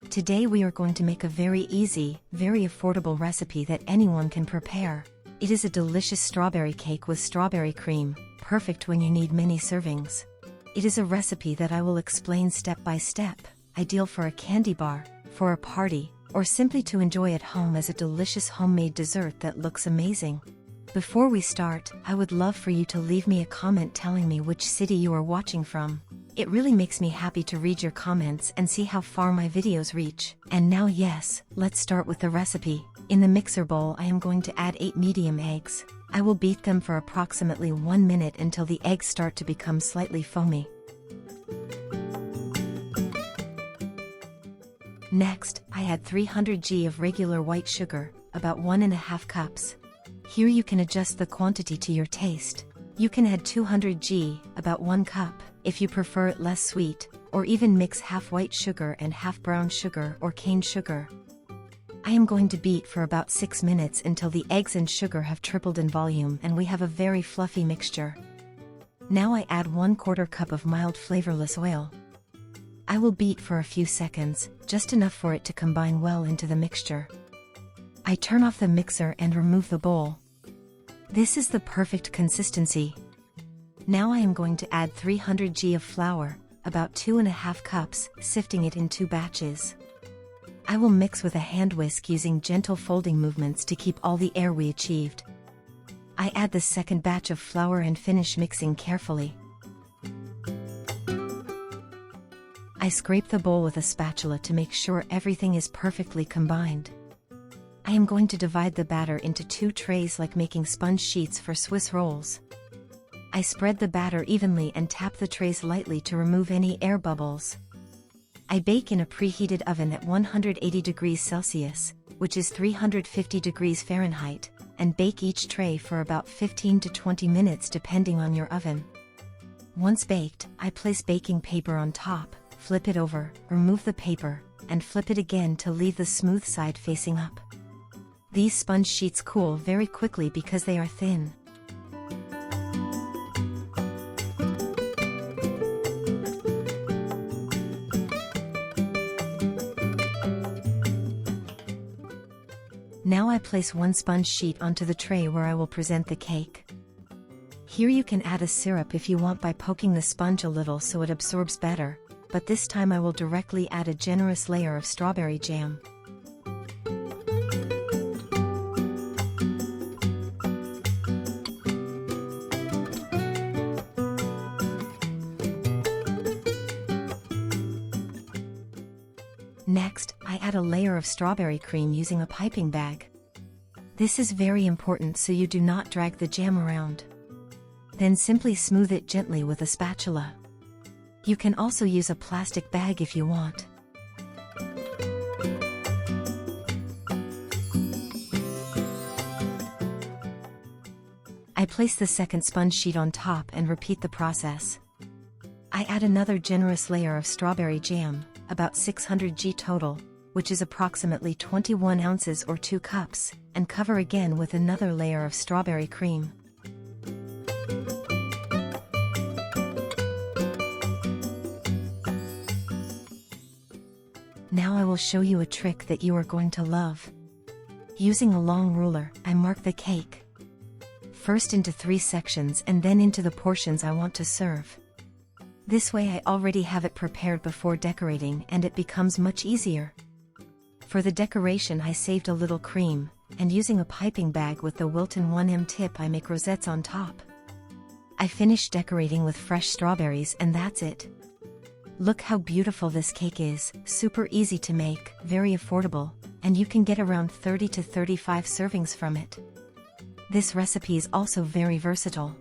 Today we are going to make a very easy, very affordable recipe that anyone can prepare. It is a delicious strawberry cake with strawberry cream, perfect when you need many servings. It is a recipe that I will explain step by step, ideal for a candy bar, for a party, or simply to enjoy at home as a delicious homemade dessert that looks amazing. Before we start, I would love for you to leave me a comment telling me which city you are watching from. It really makes me happy to read your comments and see how far my videos reach. And now yes, let's start with the recipe. In the mixer bowl I am going to add 8 medium eggs. I will beat them for approximately 1 minute until the eggs start to become slightly foamy. Next, I add 300 g of regular white sugar, about 1.5 cups. Here you can adjust the quantity to your taste. You can add 200 g, about 1 cup, if you prefer it less sweet, or even mix half white sugar and half brown sugar or cane sugar. I am going to beat for about 6 minutes until the eggs and sugar have tripled in volume and we have a very fluffy mixture. Now I add 1/4 cup of mild flavorless oil. I will beat for a few seconds, just enough for it to combine well into the mixture. I turn off the mixer and remove the bowl. This is the perfect consistency. Now I am going to add 300 g of flour, about 2.5 cups, sifting it in 2 batches. I will mix with a hand whisk using gentle folding movements to keep all the air we achieved. I add the second batch of flour and finish mixing carefully. I scrape the bowl with a spatula to make sure everything is perfectly combined. I am going to divide the batter into 2 trays like making sponge sheets for Swiss rolls. I spread the batter evenly and tap the trays lightly to remove any air bubbles. I bake in a preheated oven at 180 degrees Celsius, which is 350 degrees Fahrenheit, and bake each tray for about 15 to 20 minutes depending on your oven. Once baked, I place baking paper on top, flip it over, remove the paper, and flip it again to leave the smooth side facing up. These sponge sheets cool very quickly because they are thin. Now I place 1 sponge sheet onto the tray where I will present the cake. Here you can add a syrup if you want by poking the sponge a little so it absorbs better, but this time I will directly add a generous layer of strawberry jam. Next, I add a layer of strawberry cream using a piping bag. This is very important so you do not drag the jam around. Then simply smooth it gently with a spatula. You can also use a plastic bag if you want. I place the second sponge sheet on top and repeat the process. I add another generous layer of strawberry jam, about 600 g total, which is approximately 21 ounces or 2 cups, and cover again with another layer of strawberry cream. Now I will show you a trick that you are going to love. Using a long ruler, I mark the cake. First into 3 sections and then into the portions I want to serve. This way I already have it prepared before decorating and it becomes much easier. For the decoration I saved a little cream, and using a piping bag with the Wilton 1M tip I make rosettes on top. I finished decorating with fresh strawberries and that's it. Look how beautiful this cake is, super easy to make, very affordable, and you can get around 30 to 35 servings from it. This recipe is also very versatile.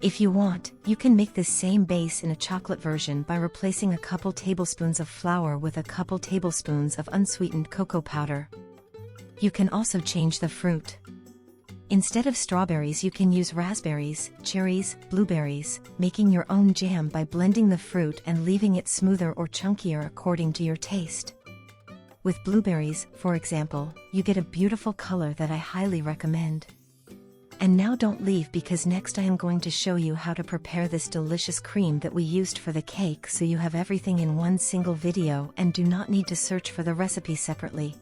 If you want, you can make this same base in a chocolate version by replacing a couple tablespoons of flour with a couple tablespoons of unsweetened cocoa powder. You can also change the fruit. Instead of strawberries you can use raspberries, cherries, blueberries, making your own jam by blending the fruit and leaving it smoother or chunkier according to your taste. With blueberries, for example, you get a beautiful color that I highly recommend. And now don't leave, because next I am going to show you how to prepare this delicious cream that we used for the cake, so you have everything in one single video and do not need to search for the recipe separately.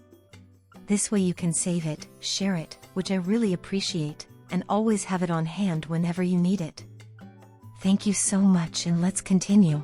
This way you can save it, share it, which I really appreciate, and always have it on hand whenever you need it. Thank you so much, and let's continue.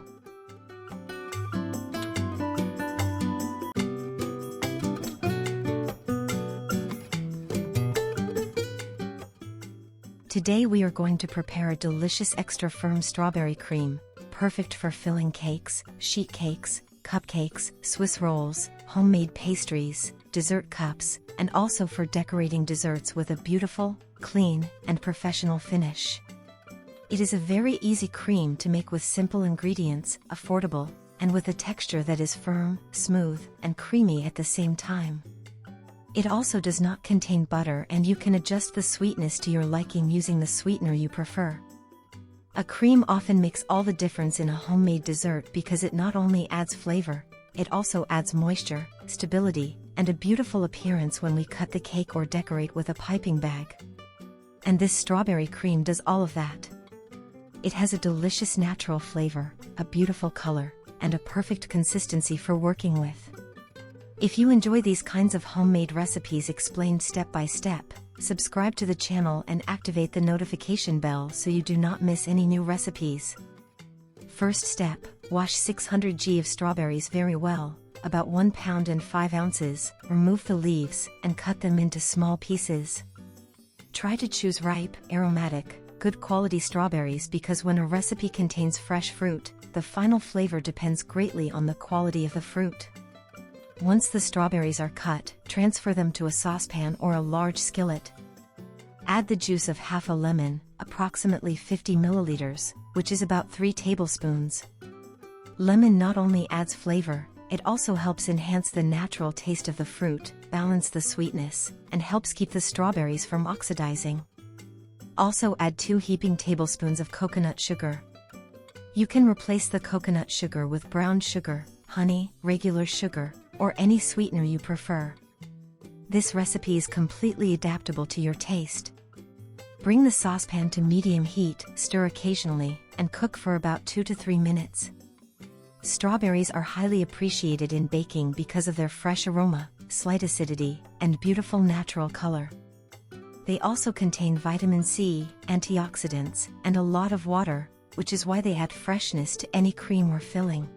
Today we are going to prepare a delicious extra firm strawberry cream, perfect for filling cakes, sheet cakes, cupcakes, Swiss rolls, homemade pastries, dessert cups, and also for decorating desserts with a beautiful, clean, and professional finish. It is a very easy cream to make with simple ingredients, affordable, and with a texture that is firm, smooth, and creamy at the same time. It also does not contain butter, and you can adjust the sweetness to your liking using the sweetener you prefer. A cream often makes all the difference in a homemade dessert because it not only adds flavor, it also adds moisture, stability, and a beautiful appearance when we cut the cake or decorate with a piping bag. And this strawberry cream does all of that. It has a delicious natural flavor, a beautiful color, and a perfect consistency for working with. If you enjoy these kinds of homemade recipes explained step by step, subscribe to the channel and activate the notification bell so you do not miss any new recipes. First step, wash 600 g of strawberries very well, about 1 pound and 5 ounces, remove the leaves, and cut them into small pieces. Try to choose ripe, aromatic, good quality strawberries, because when a recipe contains fresh fruit, the final flavor depends greatly on the quality of the fruit. Once the strawberries are cut, transfer them to a saucepan or a large skillet. Add the juice of half a lemon, approximately 50 milliliters, which is about 3 tablespoons. Lemon not only adds flavor, it also helps enhance the natural taste of the fruit, balance the sweetness, and helps keep the strawberries from oxidizing. Also add 2 heaping tablespoons of coconut sugar. You can replace the coconut sugar with brown sugar, honey, regular sugar, or any sweetener you prefer. This recipe is completely adaptable to your taste. Bring the saucepan to medium heat, stir occasionally, and cook for about 2 to 3 minutes. Strawberries are highly appreciated in baking because of their fresh aroma, slight acidity, and beautiful natural color. They also contain vitamin C, antioxidants, and a lot of water, which is why they add freshness to any cream or filling.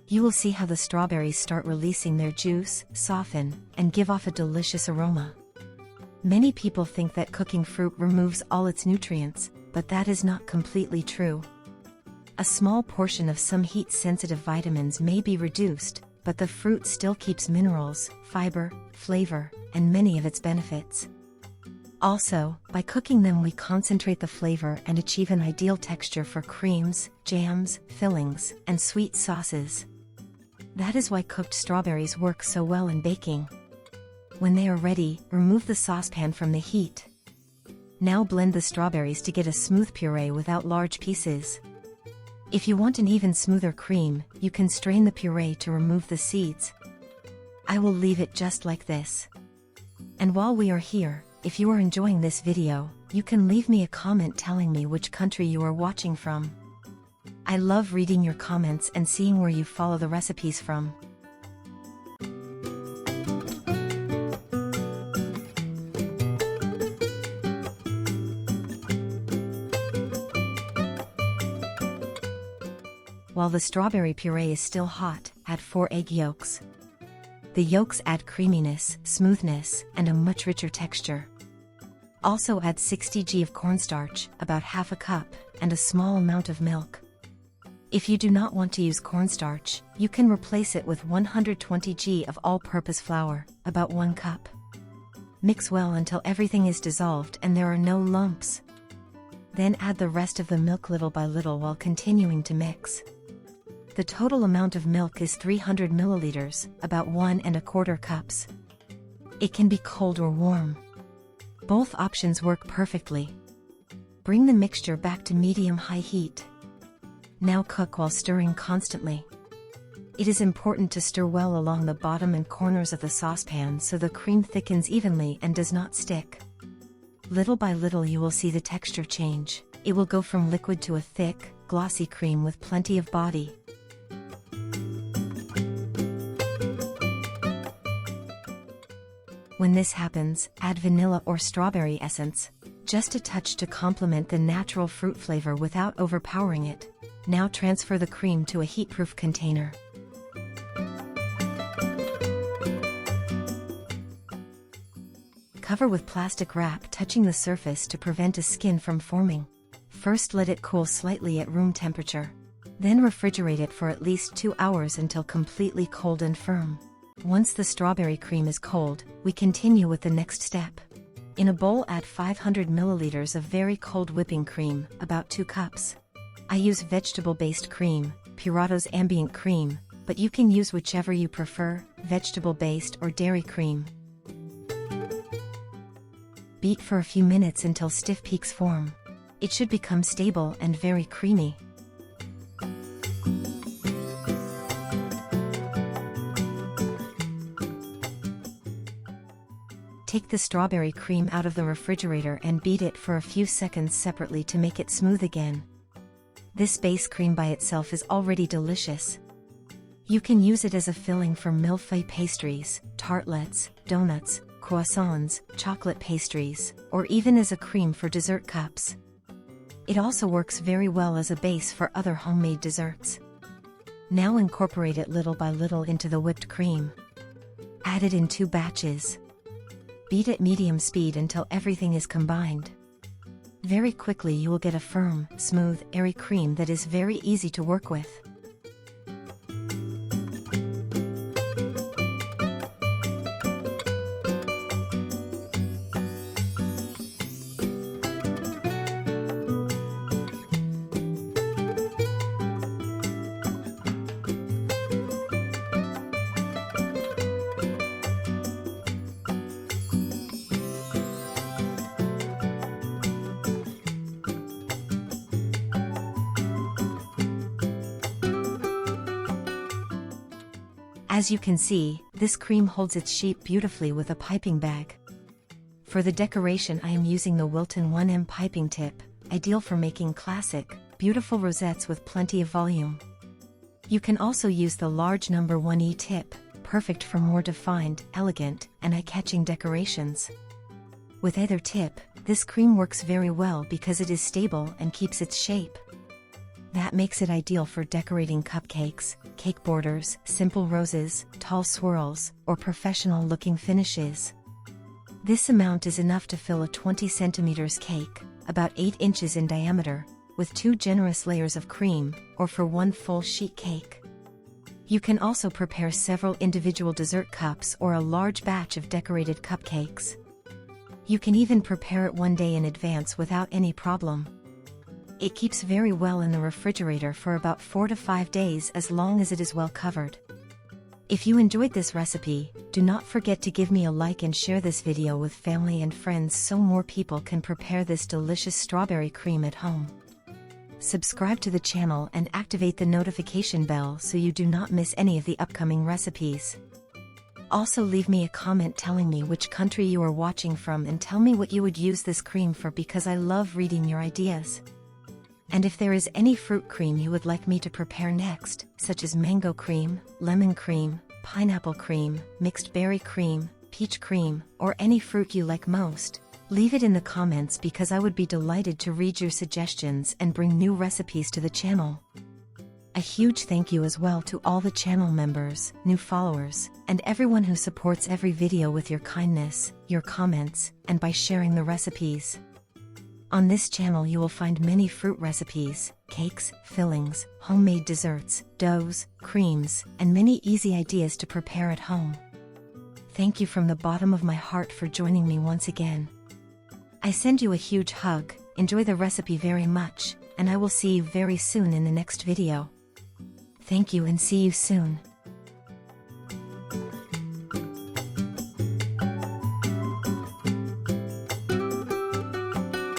You will see how the strawberries start releasing their juice, soften, and give off a delicious aroma. Many people think that cooking fruit removes all its nutrients, but that is not completely true. A small portion of some heat-sensitive vitamins may be reduced, but the fruit still keeps minerals, fiber, flavor, and many of its benefits. Also, by cooking them we concentrate the flavor and achieve an ideal texture for creams, jams, fillings, and sweet sauces. That is why cooked strawberries work so well in baking. When they are ready, remove the saucepan from the heat. Now blend the strawberries to get a smooth puree without large pieces. If you want an even smoother cream, you can strain the puree to remove the seeds. I will leave it just like this. And while we are here, if you are enjoying this video, you can leave me a comment telling me which country you are watching from. I love reading your comments and seeing where you follow the recipes from. While the strawberry puree is still hot, add 4 egg yolks. The yolks add creaminess, smoothness, and a much richer texture. Also add 60 g of cornstarch, about half a cup, and a small amount of milk. If you do not want to use cornstarch, you can replace it with 120 g of all-purpose flour, about 1 cup. Mix well until everything is dissolved and there are no lumps. Then add the rest of the milk little by little while continuing to mix. The total amount of milk is 300 milliliters, about 1¼ cups. It can be cold or warm. Both options work perfectly. Bring the mixture back to medium-high heat. Now cook while stirring constantly. It is important to stir well along the bottom and corners of the saucepan so the cream thickens evenly and does not stick. Little by little you will see the texture change. It will go from liquid to a thick, glossy cream with plenty of body. When this happens, add vanilla or strawberry essence. Just a touch to complement the natural fruit flavor without overpowering it. Now transfer the cream to a heat-proof container. Cover with plastic wrap touching the surface to prevent a skin from forming. First let it cool slightly at room temperature. Then refrigerate it for at least 2 hours until completely cold and firm. Once the strawberry cream is cold, we continue with the next step. In a bowl add 500 milliliters of very cold whipping cream, about 2 cups. I use vegetable-based cream, Purato's ambient cream, but you can use whichever you prefer, vegetable-based or dairy cream. Beat for a few minutes until stiff peaks form. It should become stable and very creamy. Take the strawberry cream out of the refrigerator and beat it for a few seconds separately to make it smooth again. This base cream by itself is already delicious. You can use it as a filling for millefeuille pastries, tartlets, donuts, croissants, chocolate pastries, or even as a cream for dessert cups. It also works very well as a base for other homemade desserts. Now incorporate it little by little into the whipped cream. Add it in 2 batches. Beat at medium speed until everything is combined. Very quickly you will get a firm, smooth, airy cream that is very easy to work with. As you can see, this cream holds its shape beautifully with a piping bag. For the decoration I am using the Wilton 1M piping tip, ideal for making classic, beautiful rosettes with plenty of volume. You can also use the large number 1E tip, perfect for more defined, elegant, and eye-catching decorations. With either tip, this cream works very well because it is stable and keeps its shape. That makes it ideal for decorating cupcakes, cake borders, simple roses, tall swirls, or professional-looking finishes. This amount is enough to fill a 20 centimeters cake, about 8 inches in diameter, with 2 generous layers of cream, or for 1 full sheet cake. You can also prepare several individual dessert cups or a large batch of decorated cupcakes. You can even prepare it 1 day in advance without any problem. It keeps very well in the refrigerator for about 4 to 5 days as long as it is well covered. If you enjoyed this recipe, do not forget to give me a like and share this video with family and friends so more people can prepare this delicious strawberry cream at home. Subscribe to the channel and activate the notification bell so you do not miss any of the upcoming recipes. Also leave me a comment telling me which country you are watching from and tell me what you would use this cream for because I love reading your ideas. And if there is any fruit cream you would like me to prepare next, such as mango cream, lemon cream, pineapple cream, mixed berry cream, peach cream, or any fruit you like most, leave it in the comments because I would be delighted to read your suggestions and bring new recipes to the channel. A huge thank you as well to all the channel members, new followers, and everyone who supports every video with your kindness, your comments, and by sharing the recipes. On this channel you will find many fruit recipes, cakes, fillings, homemade desserts, doughs, creams, and many easy ideas to prepare at home. Thank you from the bottom of my heart for joining me once again. I send you a huge hug, enjoy the recipe very much, and I will see you very soon in the next video. Thank you and see you soon.